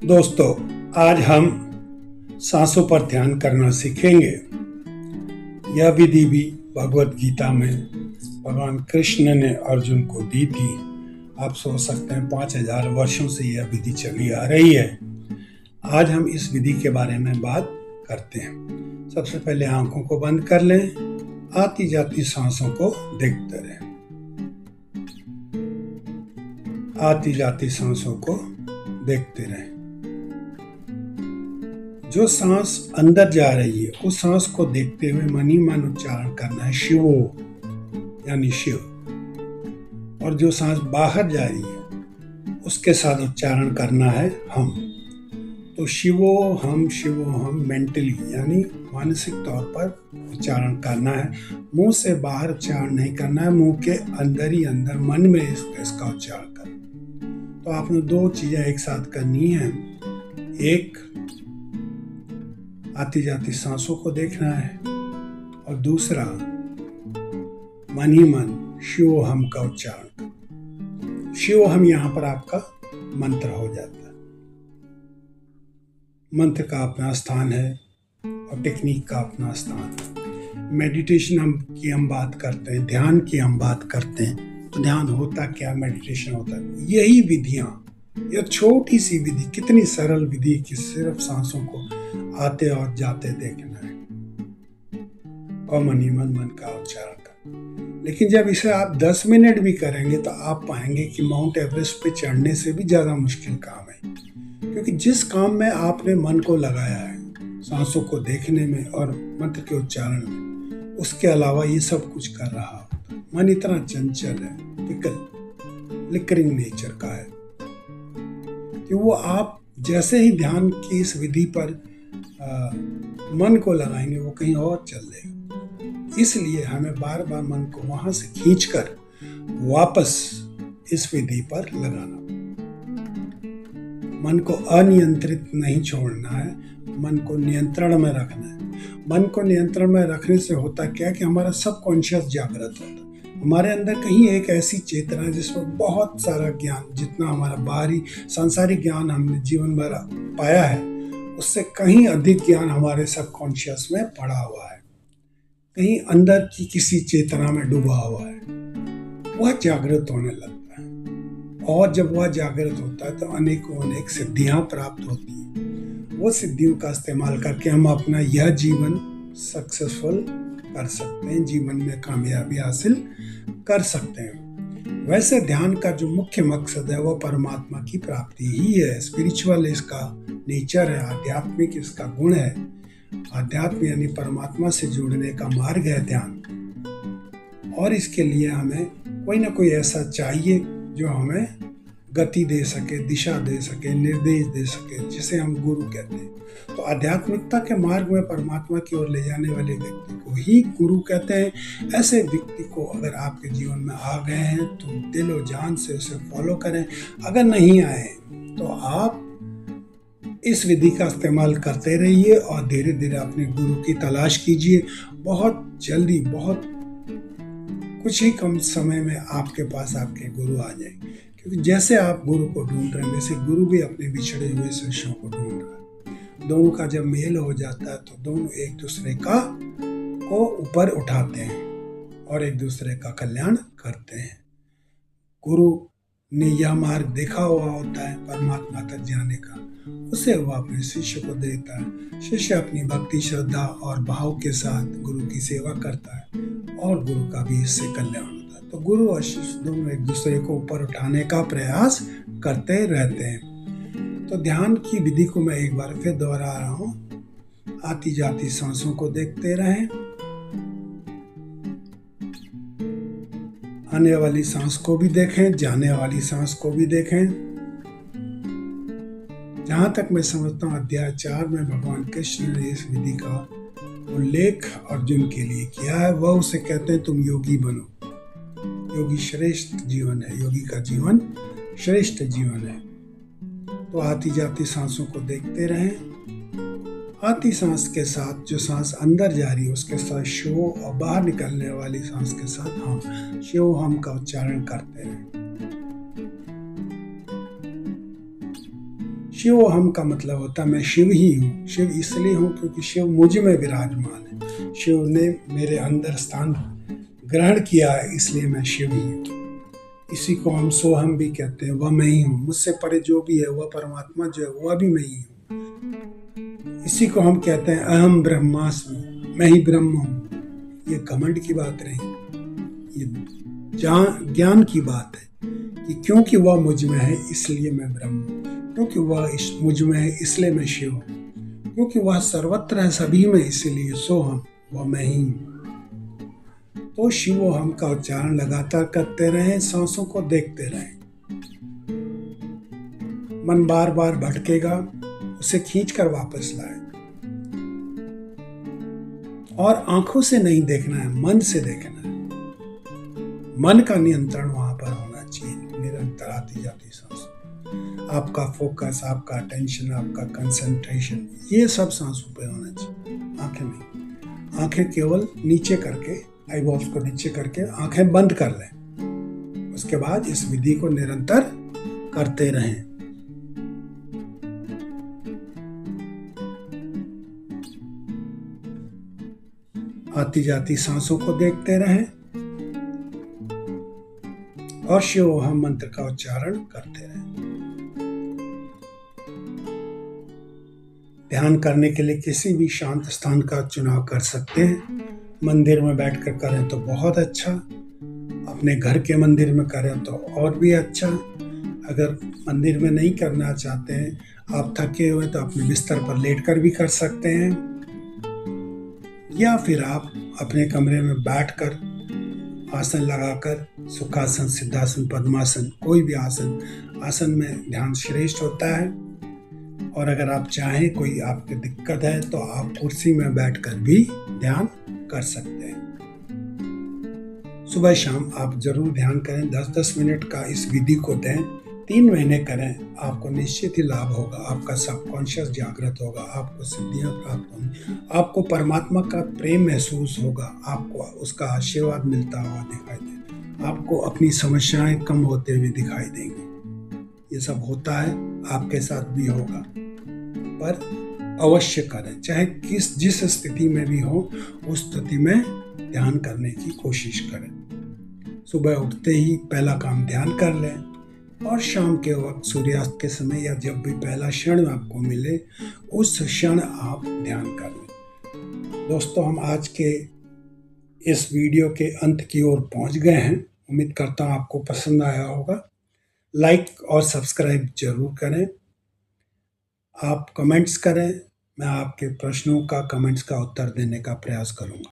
दोस्तों, आज हम सांसों पर ध्यान करना सीखेंगे। यह विधि भी भगवत गीता में भगवान कृष्ण ने अर्जुन को दी थी। आप सोच सकते हैं 5000 वर्षों से यह विधि चली आ रही है। आज हम इस विधि के बारे में बात करते हैं। सबसे पहले आंखों को बंद कर लें, आती जाती सांसों को देखते रहें। आती जाती सांसों को देखते रहें। जो सांस अंदर जा रही है उस सांस को देखते हुए मन ही मन उच्चारण करना है शिवो यानी शिव, और जो सांस बाहर जा रही है उसके साथ उच्चारण करना है हम। तो शिवो हम मेंटली यानी मानसिक तौर पर उच्चारण करना है। मुंह से बाहर उच्चारण नहीं करना है, मुंह के अंदर ही अंदर मन में इसका उच्चारण करना। तो आपने दो चीजें एक साथ करनी है। एक, आती जाती सांसों को देखना है, और दूसरा मन ही मन शिव हम का उच्चारण करना। शिव हम यहाँ पर आपका मंत्र हो जाता है। मंत्र का अपना स्थान है और टेक्निक का अपना स्थान है। मेडिटेशन की हम बात करते हैं, ध्यान की हम बात करते हैं। तो ध्यान होता क्या, मेडिटेशन होता है। यही विधियां, यह छोटी सी विधि, कितनी सरल विधि कि सिर्फ सांसों को आते और जाते देखना है और मन ही मन का उच्चारण करना। लेकिन जब इसे आप 10 मिनट भी करेंगे तो आप पाएंगे कि माउंट एवरेस्ट पे चढ़ने से भी ज्यादा मुश्किल काम है। क्योंकि जिस काम में आपने मन को लगाया है, सांसों को देखने में और मंत्र के उच्चारण में, उसके अलावा ये सब कुछ कर रहा होता है। मन इतना चंचल है, फ्लिकरिंग नेचर का है कि वो आप जैसे ही ध्यान की इस विधि पर मन को लगाएंगे वो कहीं और चल देगा। इसलिए हमें बार बार मन को वहां से खींचकर वापस इस विधि पर लगाना। मन को अनियंत्रित नहीं छोड़ना है, मन को नियंत्रण में रखना है। मन को नियंत्रण में रखने से होता क्या कि हमारा सबकॉन्शियस जागृत होता है। हमारे अंदर कहीं एक ऐसी चेतना है जिसमें बहुत सारा ज्ञान, जितना हमारा बाहरी सांसारिक ज्ञान हमने जीवन भर पाया है, उससे कहीं अधिक ज्ञान हमारे सबकॉन्शियस में पड़ा हुआ है, कहीं अंदर की किसी चेतना में डूबा हुआ है। वह जागृत होने लगता है, और जब वह जागृत होता है तो अनेक सिद्धियां प्राप्त होती हैं। वो सिद्धियों का इस्तेमाल करके हम अपना यह जीवन सक्सेसफुल कर सकते हैं, जीवन में कामयाबी हासिल कर सकते हैं। वैसे ध्यान का जो मुख्य मकसद है वो परमात्मा की प्राप्ति ही है। स्पिरिचुअल इसका नेचर है, आध्यात्मिक इसका गुण है। आध्यात्म यानी परमात्मा से जुड़ने का मार्ग है ध्यान। और इसके लिए हमें कोई ना कोई ऐसा चाहिए जो हमें गति दे सके, दिशा दे सके, निर्देश दे सके, जिसे हम गुरु कहते हैं। तो आध्यात्मिकता के मार्ग में परमात्मा की ओर ले जाने वाले व्यक्ति को ही गुरु कहते हैं। ऐसे व्यक्ति को अगर आपके जीवन में आ गए हैं तो दिलो जान से उसे फॉलो करें। अगर नहीं आए तो आप इस विधि का इस्तेमाल करते रहिए और धीरे धीरे अपने गुरु की तलाश कीजिए। बहुत जल्दी, बहुत कुछ ही कम समय में आपके पास आपके गुरु आ जाएंगे। क्योंकि जैसे आप गुरु को ढूंढ रहे हैं, वैसे गुरु भी अपने बिछड़े हुए शिष्यों को ढूंढ रहा है। दोनों का जब मेल हो जाता है तो दोनों एक दूसरे को ऊपर उठाते हैं और एक दूसरे का कल्याण करते हैं। गुरु ने यह मार्ग देखा हुआ होता है परमात्मा तक जाने का, उसे वह अपने शिष्य को देता है। शिष्य अपनी भक्ति, श्रद्धा और भाव के साथ गुरु की सेवा करता है और गुरु का भी इससे कल्याण होता है। तो गुरु और शिष्य दोनों एक दूसरे को ऊपर उठाने का प्रयास करते रहते हैं। तो ध्यान की विधि को मैं एक बार फिर दोहरा रहा हूँ। आती जाती सांसों को देखते रहें, आने वाली सांस को भी देखें, जाने वाली सांस को भी देखें। जहां तक मैं समझता हूँ अध्याय 4 में भगवान कृष्ण ने इस विधि का उल्लेख अर्जुन के लिए किया है। वह उसे कहते हैं तुम योगी बनो। योगी श्रेष्ठ जीवन है, योगी का जीवन श्रेष्ठ जीवन है। तो आती जाती सांसों को देखते रहें। आती सांस के साथ जो सांस अंदर जा रही है उसके साथ शिव, और बाहर निकलने वाली सांस के साथ हम शिव हम का उच्चारण करते हैं। शिवोहम का मतलब होता है मैं शिव ही हूँ। शिव इसलिए हूँ क्योंकि शिव मुझ में विराजमान है। शिव ने मेरे अंदर स्थान ग्रहण किया है, इसलिए मैं शिव ही हूँ। इसी को हम सोहम भी कहते हैं, वह मैं ही हूँ। मुझसे परे जो भी है वह परमात्मा जो है वह भी मैं ही हूँ। इसी को हम कहते हैं अहम ब्रह्मास्मि, मैं ही ब्रह्म हूँ। ये घमंड की बात नहीं, ये ज्ञान की बात है कि क्योंकि वह मुझ में है इसलिए मैं ब्रह्म हूँ, क्योंकि वह मुझ में है इसलिए मैं शिव हूँ, क्योंकि वह सर्वत्र है सभी में इसलिए सोहम वह मैं ही हूँ। तो शिवोहम का उच्चारण लगातार करते रहें, सांसों को देखते रहें। मन बार बार भटकेगा, उसे खींचकर वापस लाएं। और आंखों से नहीं देखना है, मन से देखना है। मन का नियंत्रण वहां पर होना चाहिए। निरंतर आती जाती सांस, आपका फोकस, आपका अटेंशन, आपका कंसंट्रेशन, ये सब सांसों पे होना चाहिए, आंखें नहीं। आंखें केवल नीचे करके, आई बॉल्स को नीचे करके आंखें बंद कर लें। उसके बाद इस विधि को निरंतर करते रहें। आती जाती सांसों को देखते रहें और शिवोहम मंत्र का उच्चारण करते रहें। ध्यान करने के लिए किसी भी शांत स्थान का चुनाव कर सकते हैं। मंदिर में बैठकर करें तो बहुत अच्छा, अपने घर के मंदिर में करें तो और भी अच्छा। अगर मंदिर में नहीं करना चाहते हैं, आप थके हुए तो अपने बिस्तर पर लेटकर भी कर सकते हैं, या फिर आप अपने कमरे में बैठकर आसन लगाकर सुखासन, सिद्धासन, पद्मासन, कोई भी आसन में ध्यान श्रेष्ठ होता है। और अगर आप चाहें, कोई आपकी दिक्कत है, तो आप कुर्सी में बैठकर भी ध्यान कर सकते हैं। सुबह शाम आप जरूर ध्यान करें। 10-10 मिनट का इस विधि को दें, 3 महीने करें, आपको निश्चित ही लाभ होगा। आपका सबकॉन्शियस जागृत होगा, आपको सिद्धियां प्राप्त होंगी, आपको परमात्मा का प्रेम महसूस होगा, आपको उसका आशीर्वाद मिलता हुआ दिखाई देगा, आपको अपनी समस्याएं कम होते हुए दिखाई देंगी। ये सब होता है, आपके साथ भी होगा, पर अवश्य करें। चाहे जिस स्थिति में भी हो, उस स्थिति में ध्यान करने की कोशिश करें। सुबह उठते ही पहला काम ध्यान कर लें, और शाम के वक्त सूर्यास्त के समय या जब भी पहला क्षण आपको मिले, उस क्षण आप ध्यान कर लें। दोस्तों, हम आज के इस वीडियो के अंत की ओर पहुंच गए हैं। उम्मीद करता हूं आपको पसंद आया होगा। लाइक और सब्सक्राइब जरूर करें। आप कमेंट्स करें, मैं आपके प्रश्नों का, कमेंट्स का उत्तर देने का प्रयास करूंगा।